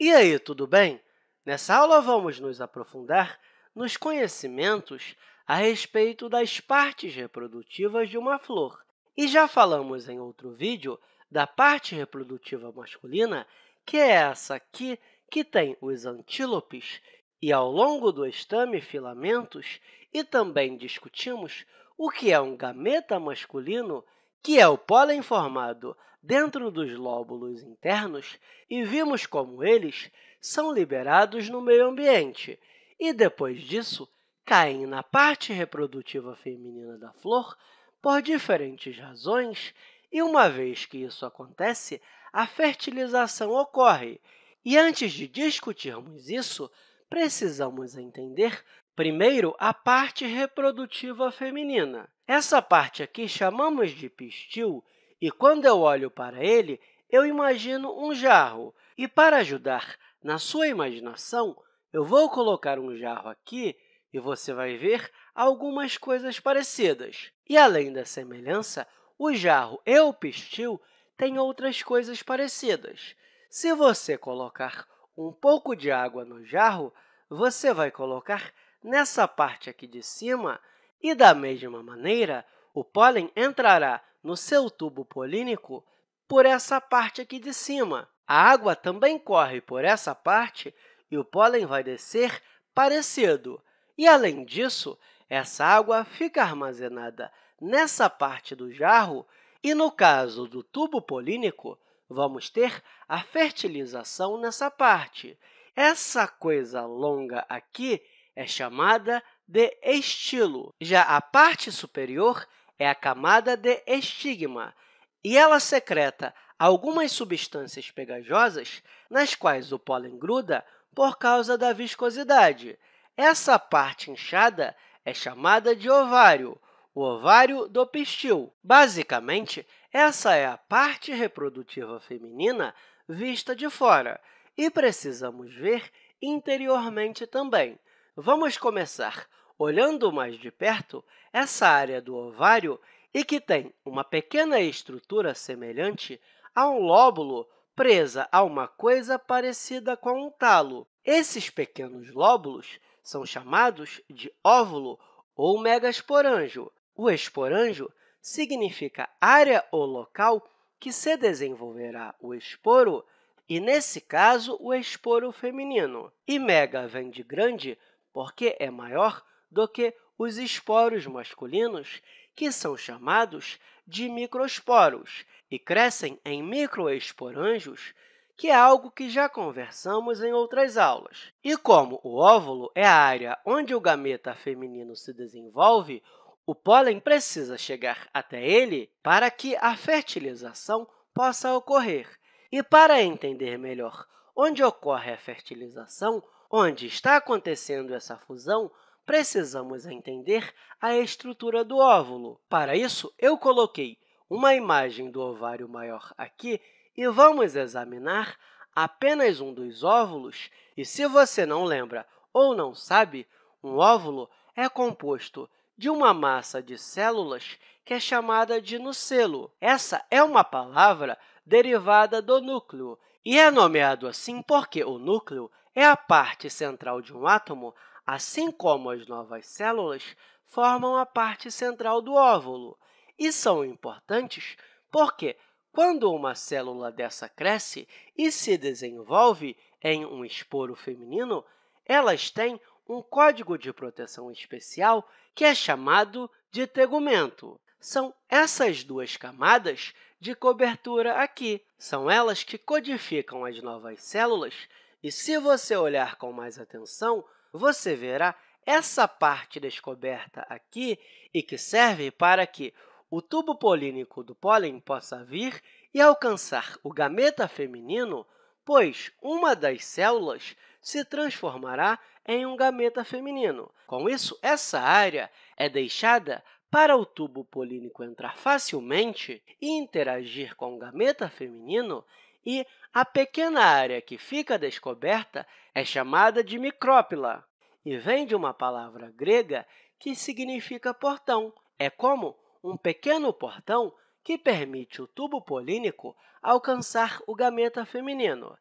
E aí, tudo bem? Nessa aula, vamos nos aprofundar nos conhecimentos a respeito das partes reprodutivas de uma flor. E já falamos em outro vídeo da parte reprodutiva masculina, que é essa aqui, que tem os antílopes e, ao longo do estame, filamentos, e também discutimos o que é um gameta masculino, que é o pólen formado dentro dos lóbulos internos, e vimos como eles são liberados no meio ambiente e, depois disso, caem na parte reprodutiva feminina da flor por diferentes razões, e, uma vez que isso acontece, a fertilização ocorre. E, antes de discutirmos isso, precisamos entender primeiro a parte reprodutiva feminina. Essa parte aqui chamamos de pistil, e quando eu olho para ele, eu imagino um jarro. E, para ajudar na sua imaginação, eu vou colocar um jarro aqui e você vai ver algumas coisas parecidas. E, além da semelhança, o jarro e o pistil têm outras coisas parecidas. Se você colocar um pouco de água no jarro, você vai colocar nessa parte aqui de cima e, da mesma maneira, o pólen entrará no seu tubo polínico por essa parte aqui de cima. A água também corre por essa parte e o pólen vai descer parecido. E, além disso, essa água fica armazenada nessa parte do jarro e, no caso do tubo polínico, vamos ter a fertilização nessa parte. Essa coisa longa aqui é chamada de estilo. Já a parte superior é a camada de estigma, e ela secreta algumas substâncias pegajosas nas quais o pólen gruda por causa da viscosidade. Essa parte inchada é chamada de ovário, o ovário do pistil. Basicamente, essa é a parte reprodutiva feminina vista de fora, e precisamos ver interiormente também. Vamos começar olhando mais de perto essa área do ovário e que tem uma pequena estrutura semelhante a um lóbulo presa a uma coisa parecida com um talo. Esses pequenos lóbulos são chamados de óvulo ou megasporângio. O esporângio significa área ou local que se desenvolverá o esporo, e, nesse caso, o esporo feminino. E mega vem de grande porque é maior do que os esporos masculinos, que são chamados de microesporos e crescem em microesporângios, que é algo que já conversamos em outras aulas. E como o óvulo é a área onde o gameta feminino se desenvolve, o pólen precisa chegar até ele para que a fertilização possa ocorrer. E, para entender melhor onde ocorre a fertilização, onde está acontecendo essa fusão, precisamos entender a estrutura do óvulo. Para isso, eu coloquei uma imagem do ovário maior aqui e vamos examinar apenas um dos óvulos. E, se você não lembra ou não sabe, um óvulo é composto de uma massa de células que é chamada de nucelo. Essa é uma palavra derivada do núcleo, e é nomeado assim porque o núcleo é a parte central de um átomo, assim como as novas células formam a parte central do óvulo. E são importantes porque, quando uma célula dessa cresce e se desenvolve em um esporo feminino, elas têm um código de proteção especial que é chamado de tegumento. São essas duas camadas de cobertura aqui. São elas que codificam as novas células, e, se você olhar com mais atenção, você verá essa parte descoberta aqui e que serve para que o tubo polínico do pólen possa vir e alcançar o gameta feminino, pois uma das células se transformará em um gameta feminino. Com isso, essa área é deixada para o tubo polínico entrar facilmente e interagir com o gameta feminino, e a pequena área que fica descoberta é chamada de micrópila e vem de uma palavra grega que significa portão. É como um pequeno portão que permite o tubo polínico alcançar o gameta feminino.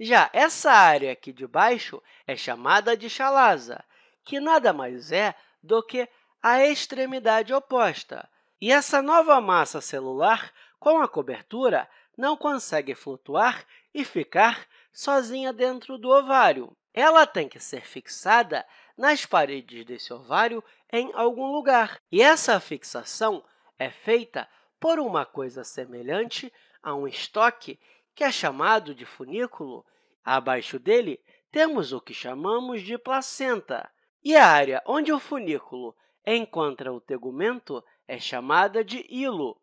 Já essa área aqui de baixo é chamada de chalaza, que nada mais é do que a extremidade oposta. E essa nova massa celular, com a cobertura, não consegue flutuar e ficar sozinha dentro do ovário. Ela tem que ser fixada nas paredes desse ovário em algum lugar. E essa fixação é feita por uma coisa semelhante a um estoque, que é chamado de funículo. Abaixo dele, temos o que chamamos de placenta. E a área onde o funículo encontra o tegumento é chamada de hilo.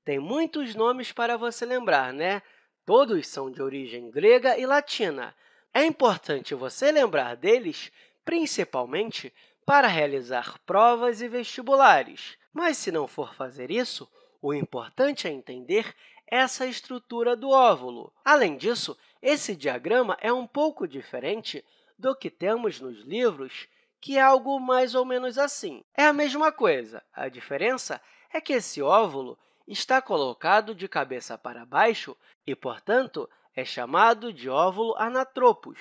Tem muitos nomes para você lembrar, né? Todos são de origem grega e latina. É importante você lembrar deles, principalmente para realizar provas e vestibulares. Mas, se não for fazer isso, o importante é entender essa estrutura do óvulo. Além disso, esse diagrama é um pouco diferente do que temos nos livros, que é algo mais ou menos assim. É a mesma coisa, a diferença é que esse óvulo está colocado de cabeça para baixo e, portanto, é chamado de óvulo anatropos,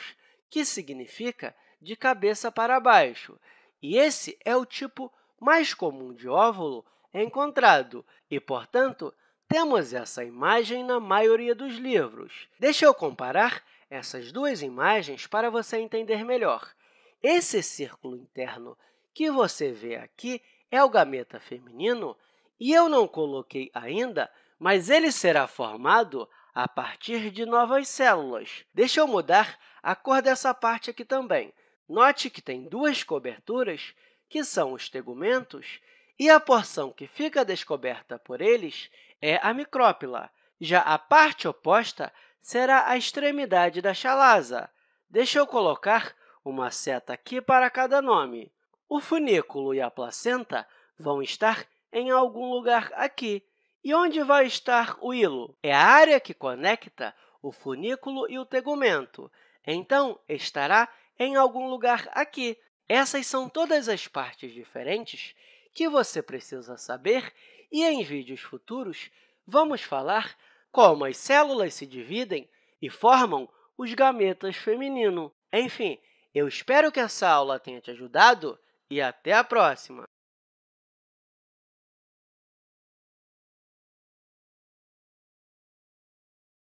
que significa de cabeça para baixo. E esse é o tipo mais comum de óvulo encontrado e, portanto, temos essa imagem na maioria dos livros. Deixa eu comparar essas duas imagens para você entender melhor. Esse círculo interno que você vê aqui é o gameta feminino e eu não coloquei ainda, mas ele será formado a partir de novas células. Deixa eu mudar a cor dessa parte aqui também. Note que tem duas coberturas, que são os tegumentos, e a porção que fica descoberta por eles é a micrópila. Já a parte oposta será a extremidade da chalaza. Deixa eu colocar uma seta aqui para cada nome. O funículo e a placenta vão estar em algum lugar aqui. E onde vai estar o hilo? É a área que conecta o funículo e o tegumento. Então, estará em algum lugar aqui. Essas são todas as partes diferentes que você precisa saber, e em vídeos futuros vamos falar como as células se dividem e formam os gametas femininos. Enfim, eu espero que essa aula tenha te ajudado e até a próxima!